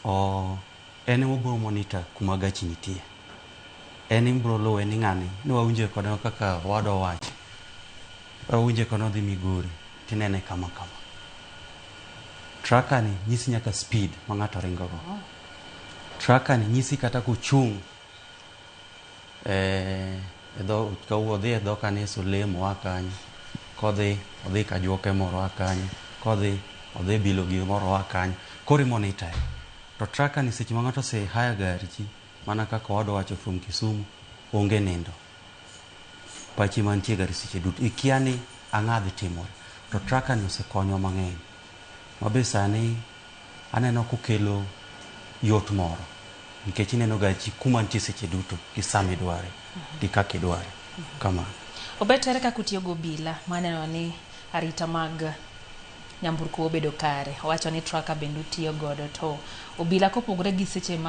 en obro monitor kuma gachi nitie. En imbro luwe ni ng'ani ni wawinje kode kaka wado wach. Wawinje kono dhi Migori tinene kama. Tracker ni nyisi nyaka speed ma ng'ato ringo go. Tracker ni nyisi kata kuchung' odhi e dho kanisa olemo wa kanyo. Odhi kajuoke moro wa kanyo. Odhi bilo gimoro wa kanyo. Kori monitor. To tracker ni seche ma ng'ato se haya gari chi mana kaka wado wacho from Kisumu onge nindo. Pachi mantie gari seche duto. Ikia ni ang'a dhi timore. To tracker ni osekonyo mang'eny. Mabe sani aneno kokelo yot moro. Nikech ineno gachi kuma nitie seche duto gi sama idware. Gi kaka idware. Kama. Obetere kaka utiyo go obila maneno ni arita mag nyamburko obedo kare. Wacho ni tracker bende utiyo godo to obila kopogore gi seche ma